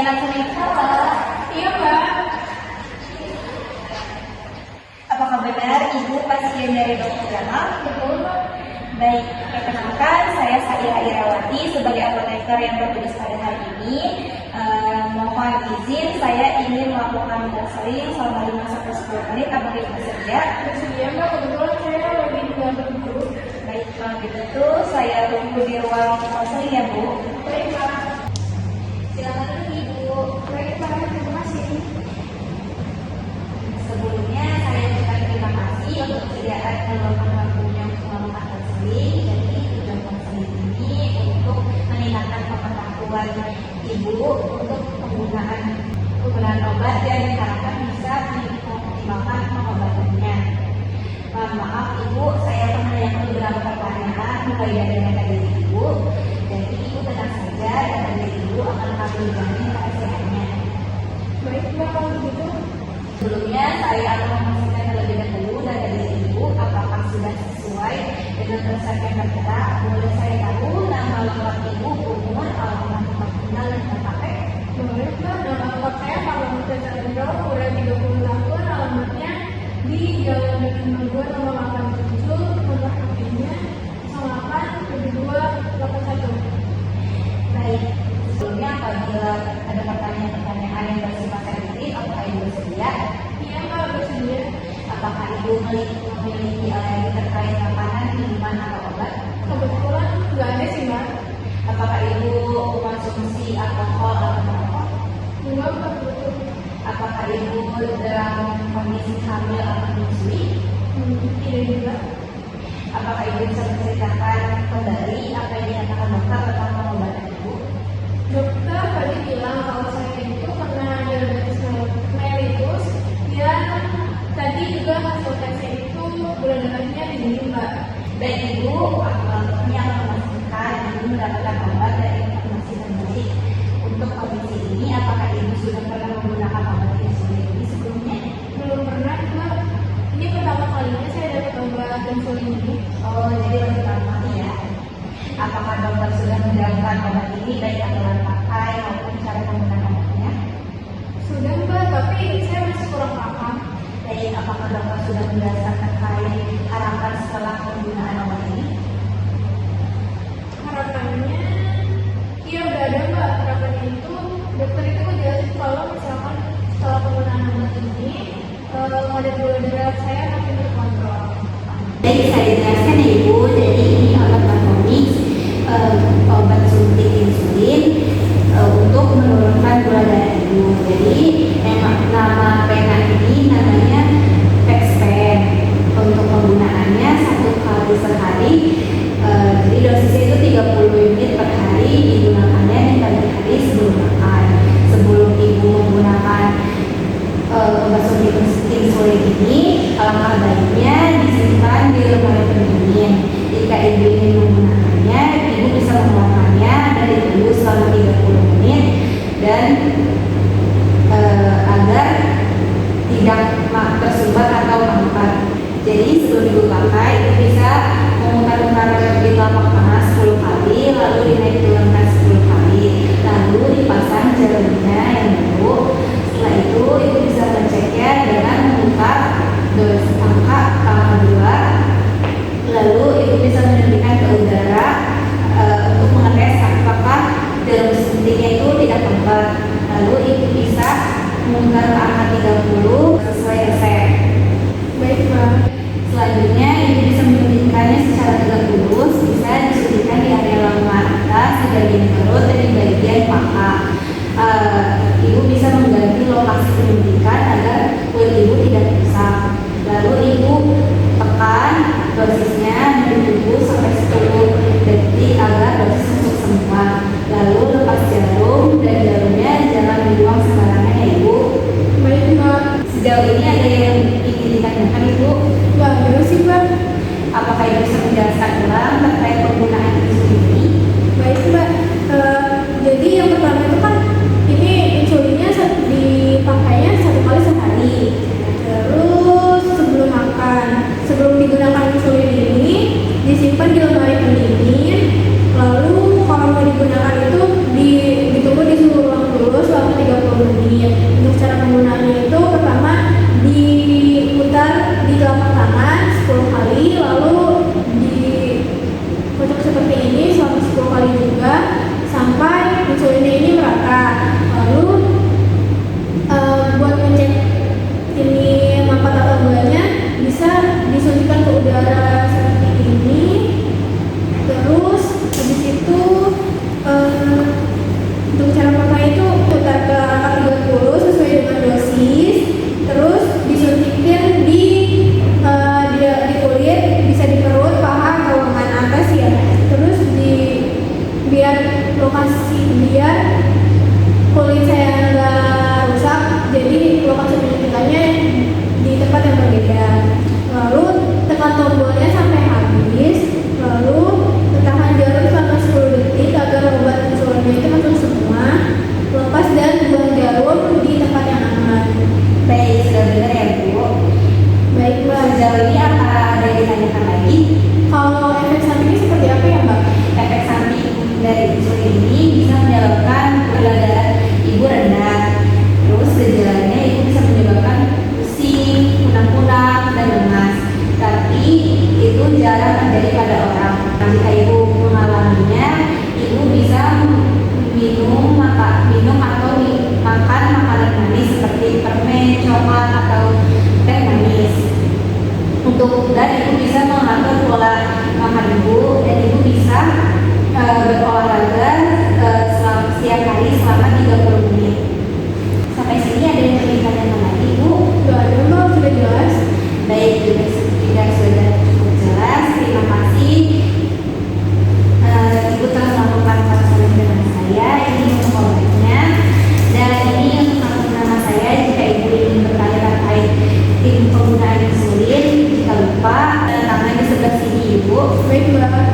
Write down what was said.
langsung salah. Iya, Mbak. Apakah benar Ibu pasien dari Dokter Jamal? Betul, Mbak. Baik, perkenalkan saya Saira Irawati sebagai apoteker yang bertugas pada hari ini. Mohon izin saya ingin melakukan konseling selama 5-10 menit. Apakah Ibu bersedia? Bersedia, Mbak. Kebetulan saya lagi di dalam guru. Baik, kalau begitu saya tunggu di ruang konseling ya Bu. Baik, Mbak. Silakan Ibu. Baik, Mbak. Terima kasih. Sebelumnya saya ucapkan terima kasih untuk kesediaan meluangkan waktunya untuk melakukan konseling. Jadi tujuan konseling ini untuk meningkatkan pengetahuan Ibu untuk penggunaan obat dan diharapkan bisa mengoptimalkan pengobatannya. Maaf Ibu, saya akan menanyakan beberapa pertanyaan mulai dari data diri Ibu. Jadi Ibu tenang saja, data diri Ibu akan kami jamin kerahasiaannya. Baik, Mbak. Kalau begitu, Sebelumnya saya akan memastikan terlebih dahulu data diri Ibu apakah sudah sesuai dengan berdasarkan data. Boleh saya tahu nama lengkap Ibu, umur, alamat tempat tinggal dan KTP? boleh, Mbak. Nama lengkap saya Parlamenter Chandra, umur 30 tahun, alamatnya di Jalan Dengan Nomor 87, nomor HP-nya 087281. Baik, sebelumnya apabila ada pertanyaan-pertanyaan yang bersifat sensitif, apakah Ibu bersedia? Iya, Mbak. Bersedia. Apakah Ibu memiliki alergi terkait makanan, minuman, atau obat? Kebetulan nggak ada sih, Mbak. Apakah Ibu konsumsi alkohol atau merokok? Enggak, Mbak. Betul. Apakah Ibu dalam kondisi hamil atau menyusui? Tidak juga. Apakah Ibu bisa menceritakan kembali apa yang dikatakan dokter tentang pengobatan Ibu? Dokter tadi bilang kalau saya itu kena diabetes mellitus dan tadi juga hasil tesnya itu gula darahnya tinggi, Mbak. Baik Ibu, kami akan memastikan Ibu mendapatkan obat dan informasi terbaik untuk kondisi ini. Apakah Ibu sudah pernah menggunakan obat insulin ini sebelumnya? Belum pernah, Mbak. Ini pertama kalinya saya dapat obat insulin ini. Oh, jadi baru pertama ya. Apakah dokter sudah menjelaskan obat ini baik aturan pakai maupun cara penggunaan obatnya? Sudah, Mbak, tapi saya masih kurang paham. Baik, apakah dokter sudah menjelaskan terkait harapan setelah penggunaan obat ini? Harapannya, iya udah ada, Mbak. Harapannya itu dokter itu menjelaskan kalau misalkan setelah penggunaan obat ini kadar gula darah saya makin terkontrol. Baik, saya jelaskan ya Ibu. Jadi ini obat Bartomix, obat suntik insulin untuk menurunkan gula darah Ibu. Jadi nama pena ini namanya Pexpen. Untuk penggunaannya 1 kali sehari. Jadi dosisnya itu 30 unit per hari, digunakannya di pagi hari sebelum makan. Sebelum Ibu menggunakan obat suntik insulin ini, alangkah baiknya disimpan di lemari pendingin. Jika Ibu ingin menggunakannya, Ibu bisa mengeluarkannya dari tubuh selama 30 menit dan agar tidak tersumbat atau mangkat. Jadi sebelum Ibu pakai, Ibu bisa memutar-mutar di telapak tangan 10 kali, lalu dinaik turunkan 10 kali, lalu dipasang jarumnya yang baru. Setelah itu Ibu bisa mengeceknya dengan memutar angka 2, lalu Ibu bisa menyuntikkan ke udara untuk mengetes apakah jarum suntiknya itu tidak kembar. Lalu Ibu bisa memutar ke angka 30 sesuai resep. Baik, Mbak. Selanjutnya Ibu bisa menyuntikkannya secara tegak lurus, bisa disuntikkan di area lambung atas, di bagian perut, dan di bagian paha. Ibu bisa mengganti lokasi penyuntikan agar kulit Ibu tidak rusak. Lalu Ibu tekan dosisnya menunggu sampai 10 detik agar dosis masuk semua. Lalu lepas jarum dan jarumnya jangan dibuang sembarangan ya Ibu. Baik, Mbak. Sejauh ini ada yang ingin ditanyakan Ibu? Wah, gimana sih, Mbak? Apakah Ibu bisa menjelaskan ulang terkait penggunaan insulin ini? Baik, Mbak. Jadi yang pertama itu kan ini insulinnya dipakainya 1 kali sehari. Terus sebelum makan, sebelum digunakan insulin ini jarang terjadi pada orang. Jika ibu mengalaminya, ibu bisa minum atau makan makanan manis seperti permen, coklat atau teh manis. Dan ibu bisa mengatur pola makan ibu, dan ibu bisa berolahraga setiap hari selama 30 menit. Sampai sini ada yang ingin ditanyakan lagi, ibu? Gak ada mbak, sudah jelas. Baik, jika sudah cukup jelas, terima kasih. Ibu telah melakukan konseling dengan saya. Ini untuk obatnya, dan ini untuk akun nama saya. Jika ibu ingin bertanya terkait tim penggunaan insulin, jika lupa, tangan di sebelah sini ibu. Baik mbak.